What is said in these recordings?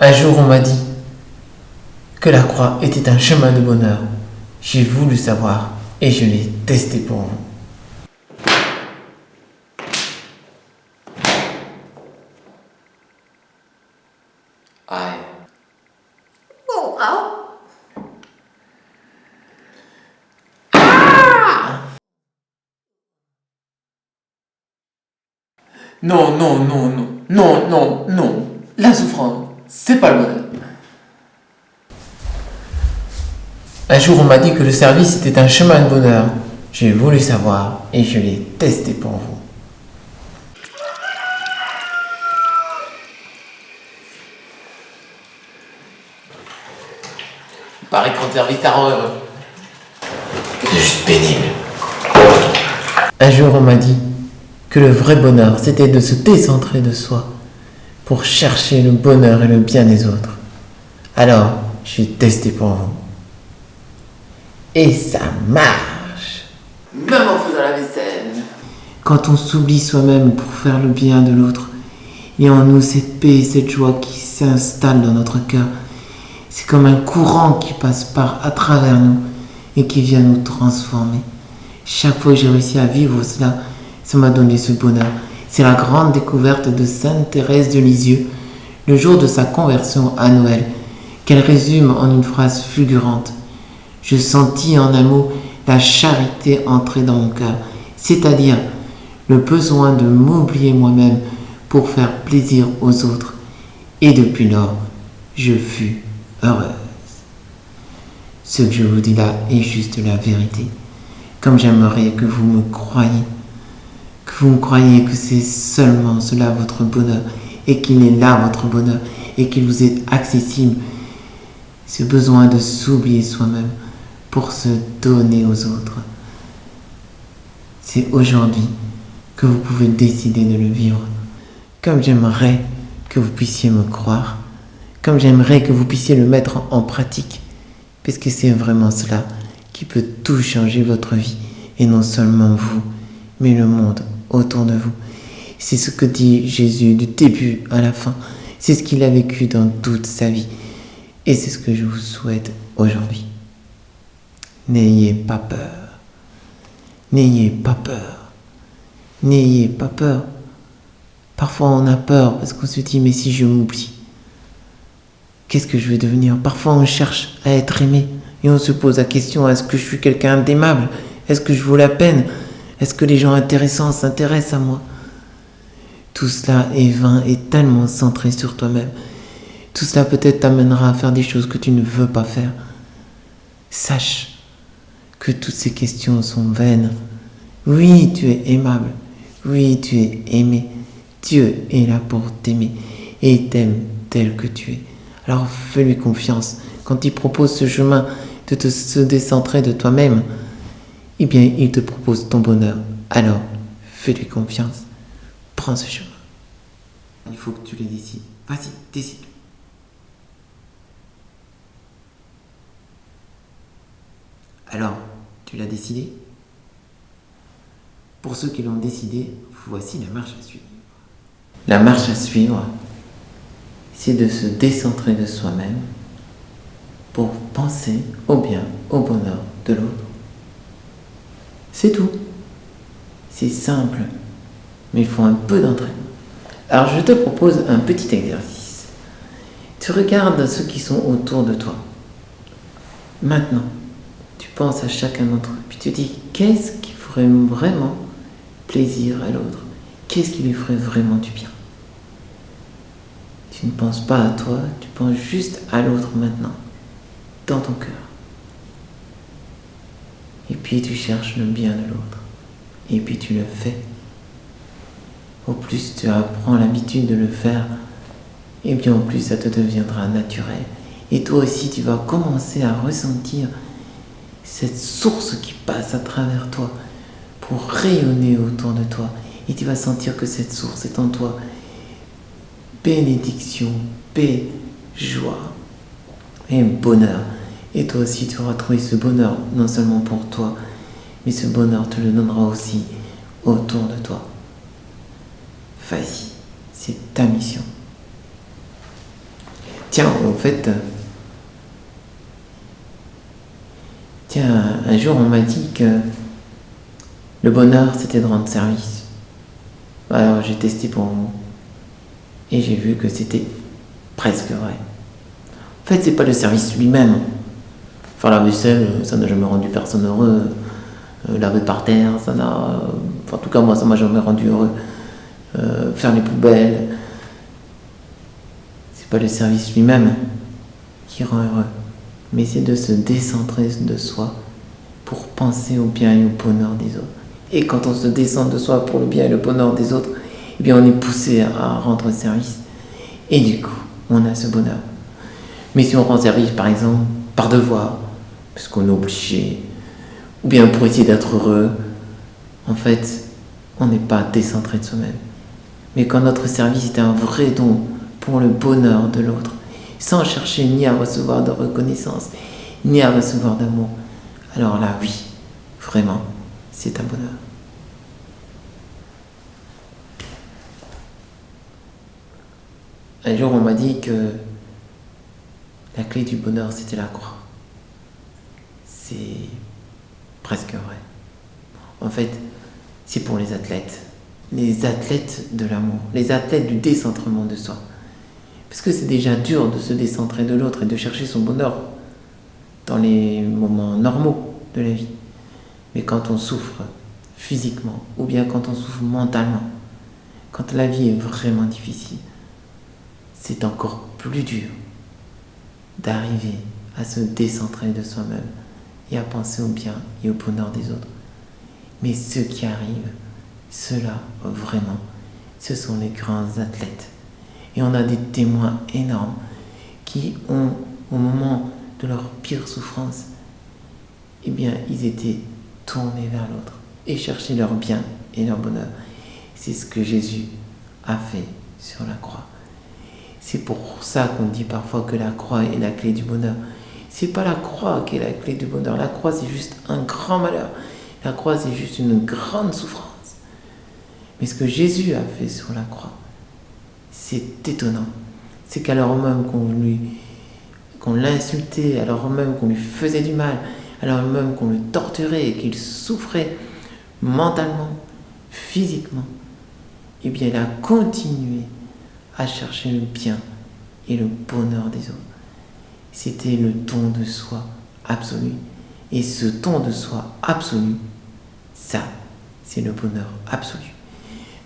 Un jour, on m'a dit que la croix était un chemin de bonheur. J'ai voulu savoir et je l'ai testé pour vous. Aïe. Oh, ah. Non, non, non, non, non, non, non. La souffrance, c'est pas le bonheur. Un jour, on m'a dit que le service était un chemin de bonheur. J'ai voulu savoir et je l'ai testé pour vous. Il paraît que rendre service, ça rend heureux. C'est juste pénible. Un jour, on m'a dit que le vrai bonheur, c'était de se décentrer de soi pour chercher le bonheur et le bien des autres. Alors, j'ai testé pour vous. Et ça marche. Même en faisant la vaisselle. Quand on s'oublie soi-même pour faire le bien de l'autre, et en nous cette paix et cette joie qui s'installe dans notre cœur, c'est comme un courant qui passe à travers nous et qui vient nous transformer. Chaque fois que j'ai réussi à vivre cela, ça m'a donné ce bonheur. C'est la grande découverte de Sainte Thérèse de Lisieux, le jour de sa conversion à Noël, qu'elle résume en une phrase fulgurante. Je sentis en un mot la charité entrer dans mon cœur, c'est-à-dire le besoin de m'oublier moi-même pour faire plaisir aux autres. Et depuis lors, je fus heureuse. Ce que je vous dis là est juste la vérité. Comme j'aimerais que vous me croyiez, que vous me croyiez que c'est seulement cela votre bonheur, et qu'il est là votre bonheur, et qu'il vous est accessible. Ce besoin de s'oublier soi-même pour se donner aux autres. C'est aujourd'hui que vous pouvez décider de le vivre. Comme j'aimerais que vous puissiez me croire, comme j'aimerais que vous puissiez le mettre en pratique, parce que c'est vraiment cela qui peut tout changer votre vie, et non seulement vous, mais le monde autour de vous. C'est ce que dit Jésus du début à la fin. C'est ce qu'il a vécu dans toute sa vie. Et c'est ce que je vous souhaite aujourd'hui. N'ayez pas peur. N'ayez pas peur. N'ayez pas peur. Parfois on a peur parce qu'on se dit mais si je m'oublie, qu'est-ce que je vais devenir? Parfois on cherche à être aimé et on se pose la question, est-ce que je suis quelqu'un d'aimable? Est-ce que je vaux la peine? Est-ce que les gens intéressants s'intéressent à moi? Tout cela est vain et tellement centré sur toi-même. Tout cela peut-être t'amènera à faire des choses que tu ne veux pas faire. Sache que toutes ces questions sont vaines. Oui, tu es aimable. Oui, tu es aimé. Dieu est là pour t'aimer et t'aime tel que tu es. Alors fais-lui confiance. Quand il propose ce chemin de se décentrer de toi-même, eh bien, il te propose ton bonheur. Alors, fais-lui confiance. Prends ce chemin. Il faut que tu le décides. Vas-y, décide. Alors, tu l'as décidé? Pour ceux qui l'ont décidé, voici la marche à suivre. La marche à suivre, c'est de se décentrer de soi-même pour penser au bien, au bonheur de l'autre. C'est tout. C'est simple, mais il faut un peu d'entraînement. Alors je te propose un petit exercice. Tu regardes ceux qui sont autour de toi. Maintenant, tu penses à chacun d'entre eux, puis tu dis qu'est-ce qui ferait vraiment plaisir à l'autre? Qu'est-ce qui lui ferait vraiment du bien? Tu ne penses pas à toi, tu penses juste à l'autre maintenant, dans ton cœur. Et puis tu cherches le bien de l'autre. Et puis tu le fais. Au plus tu apprends l'habitude de le faire, et bien au plus ça te deviendra naturel. Et toi aussi tu vas commencer à ressentir cette source qui passe à travers toi pour rayonner autour de toi. Et tu vas sentir que cette source est en toi. Bénédiction, paix, joie et bonheur. Et toi aussi tu auras trouvé ce bonheur, non seulement pour toi, mais ce bonheur te le donnera aussi autour de toi. Vas-y, c'est ta mission. Tiens, en fait, un jour on m'a dit que le bonheur c'était de rendre service. Alors j'ai testé pour vous et j'ai vu que c'était presque vrai. En fait, c'est pas le service lui-même. Faire la vaisselle, ça n'a jamais rendu personne heureux. Laver par terre, ça n'a. En tout cas, moi, ça m'a jamais rendu heureux. Faire les poubelles, c'est pas le service lui-même qui rend heureux, mais c'est de se décentrer de soi pour penser au bien et au bonheur des autres. Et quand on se descend de soi pour le bien et le bonheur des autres, eh bien on est poussé à rendre service. Et du coup, on a ce bonheur. Mais si on rend service, par exemple, par devoir, parce qu'on est obligé, ou bien pour essayer d'être heureux, en fait, on n'est pas décentré de soi-même. Mais quand notre service est un vrai don pour le bonheur de l'autre, sans chercher ni à recevoir de reconnaissance, ni à recevoir d'amour, alors là, oui, vraiment, c'est un bonheur. Un jour, on m'a dit que la clé du bonheur, c'était la croix. C'est presque vrai. En fait, c'est pour les athlètes de l'amour, les athlètes du décentrement de soi. Parce que c'est déjà dur de se décentrer de l'autre et de chercher son bonheur dans les moments normaux de la vie. Mais quand on souffre physiquement, ou bien quand on souffre mentalement, quand la vie est vraiment difficile, c'est encore plus dur d'arriver à se décentrer de soi-même et à penser au bien et au bonheur des autres. Mais ceux qui arrivent, ceux-là, vraiment, ce sont les grands athlètes. Et on a des témoins énormes qui ont, au moment de leur pire souffrance, eh bien, ils étaient tournés vers l'autre et cherchaient leur bien et leur bonheur. C'est ce que Jésus a fait sur la croix. C'est pour ça qu'on dit parfois que la croix est la clé du bonheur. C'est pas la croix qui est la clé du bonheur. La croix, c'est juste un grand malheur. La croix, c'est juste une grande souffrance. Mais ce que Jésus a fait sur la croix, c'est étonnant. C'est qu'alors même qu'on l'insultait, alors même qu'on lui faisait du mal, alors même qu'on le torturait et qu'il souffrait mentalement, physiquement, eh bien il a continué à chercher le bien et le bonheur des autres. C'était le don de soi absolu. Et ce don de soi absolu, ça, c'est le bonheur absolu.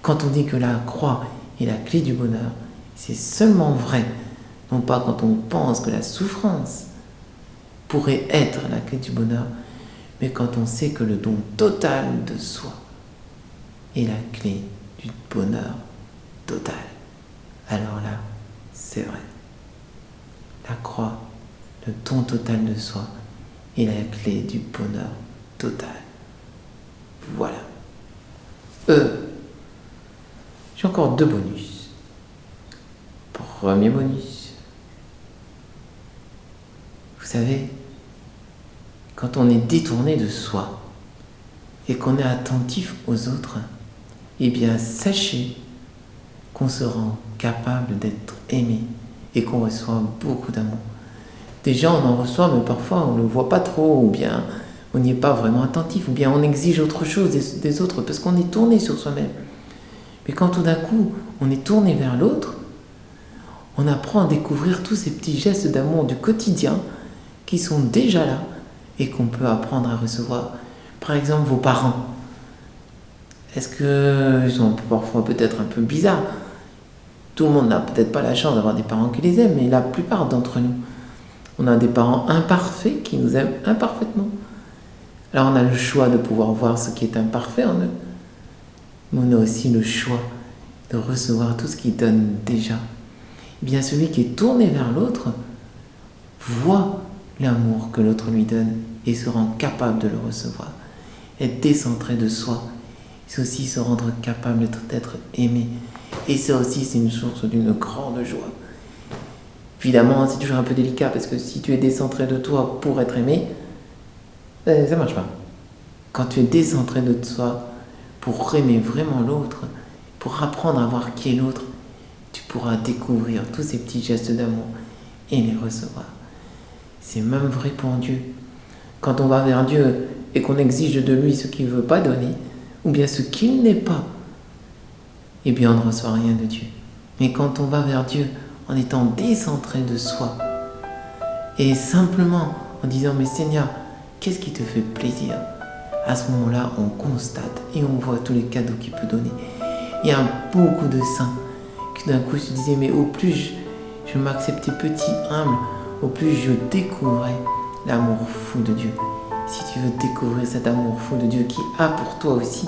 Quand on dit que la croix est la clé du bonheur, c'est seulement vrai, non pas quand on pense que la souffrance pourrait être la clé du bonheur, mais quand on sait que le don total de soi est la clé du bonheur total. Alors là, c'est vrai. La croix, le don total de soi, est la clé du bonheur total. Voilà. J'ai encore 2 bonus. Premier bonus. Vous savez, quand on est détourné de soi et qu'on est attentif aux autres, eh bien sachez qu'on se rend capable d'être aimé et qu'on reçoit beaucoup d'amour. Déjà on en reçoit, mais parfois on ne le voit pas trop, ou bien on n'y est pas vraiment attentif, ou bien on exige autre chose des autres parce qu'on est tourné sur soi-même. Mais quand tout d'un coup on est tourné vers l'autre, on apprend à découvrir tous ces petits gestes d'amour du quotidien qui sont déjà là et qu'on peut apprendre à recevoir. Par exemple, vos parents. Est-ce qu'ils sont parfois peut-être un peu bizarres? Tout le monde n'a peut-être pas la chance d'avoir des parents qui les aiment, mais la plupart d'entre nous, on a des parents imparfaits qui nous aiment imparfaitement. Alors on a le choix de pouvoir voir ce qui est imparfait en eux, mais on a aussi le choix de recevoir tout ce qu'ils donnent déjà. Eh bien celui qui est tourné vers l'autre voit l'amour que l'autre lui donne et se rend capable de le recevoir. Être décentré de soi, c'est aussi se rendre capable d'être aimé. Et ça aussi, c'est une source d'une grande joie. Évidemment, c'est toujours un peu délicat parce que si tu es décentré de toi pour être aimé, ça ne marche pas. Quand tu es décentré de toi pour aimer vraiment l'autre, pour apprendre à voir qui est l'autre, tu pourras découvrir tous ces petits gestes d'amour et les recevoir. C'est même vrai pour Dieu. Quand on va vers Dieu et qu'on exige de lui ce qu'il ne veut pas donner, ou bien ce qu'il n'est pas, eh bien on ne reçoit rien de Dieu. Mais quand on va vers Dieu en étant décentré de soi, et simplement en disant « Mais Seigneur, qu'est-ce qui te fait plaisir ?» À ce moment-là, on constate et on voit tous les cadeaux qu'il peut donner. Il y a beaucoup de saints qui d'un coup se disaient « Mais au plus je m'acceptais petit, humble, au plus je découvrais l'amour fou de Dieu. » Si tu veux découvrir cet amour fou de Dieu qui a pour toi aussi,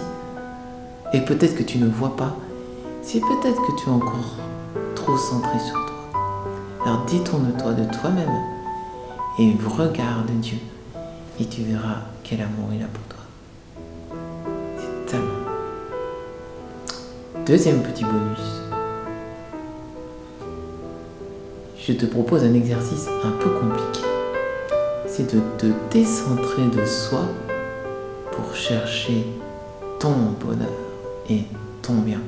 et peut-être que tu ne vois pas, c'est peut-être que tu es encore trop centré sur toi. Alors détourne-toi de toi-même et regarde Dieu et tu verras quel amour il a pour toi. C'est tellement. Deuxième petit bonus. Je te propose un exercice un peu compliqué. C'est de te décentrer de soi pour chercher ton bonheur et ton bien.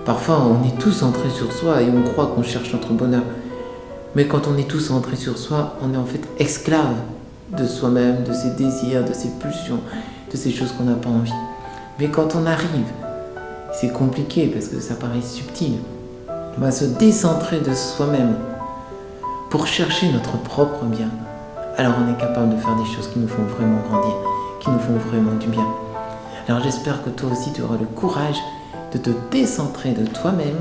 Parfois, on est tout centré sur soi et on croit qu'on cherche notre bonheur. Mais quand on est tout centré sur soi, on est en fait esclave de soi-même, de ses désirs, de ses pulsions, de ces choses qu'on n'a pas envie. Mais quand on arrive, c'est compliqué parce que ça paraît subtil, on va se décentrer de soi-même pour chercher notre propre bien. Alors on est capable de faire des choses qui nous font vraiment grandir, qui nous font vraiment du bien. Alors j'espère que toi aussi tu auras le courage de te décentrer de toi-même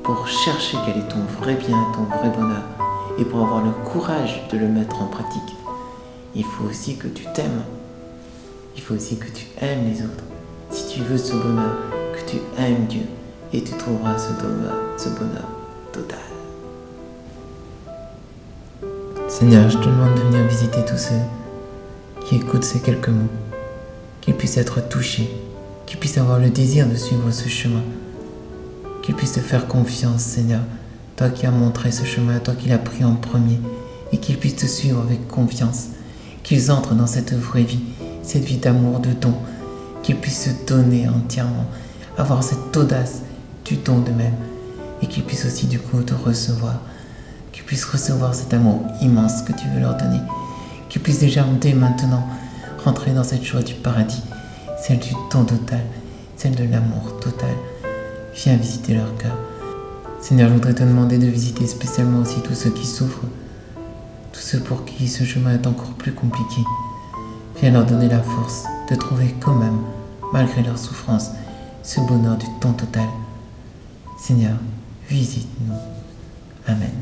pour chercher quel est ton vrai bien, ton vrai bonheur, et pour avoir le courage de le mettre en pratique. Il faut aussi que tu t'aimes. Il faut aussi que tu aimes les autres. Si tu veux ce bonheur, que tu aimes Dieu, et tu trouveras ce bonheur total. Seigneur, je te demande de venir visiter tous ceux qui écoutent ces quelques mots, qu'ils puissent être touchés, qu'ils puissent avoir le désir de suivre ce chemin, qu'ils puissent te faire confiance, Seigneur, toi qui as montré ce chemin, toi qui l'as pris en premier, et qu'ils puissent te suivre avec confiance, qu'ils entrent dans cette vraie vie, cette vie d'amour, de don, qu'ils puissent se donner entièrement, avoir cette audace du don d'eux-mêmes, et qu'ils puissent aussi du coup te recevoir, qu'ils puissent recevoir cet amour immense que tu veux leur donner, qu'ils puissent déjà dès maintenant rentrer dans cette joie du paradis, celle du don total, celle de l'amour total. Viens visiter leur cœur. Seigneur, je voudrais te demander de visiter spécialement aussi tous ceux qui souffrent, tous ceux pour qui ce chemin est encore plus compliqué. Viens leur donner la force de trouver quand même, malgré leur souffrance, ce bonheur du don total. Seigneur, visite-nous. Amen.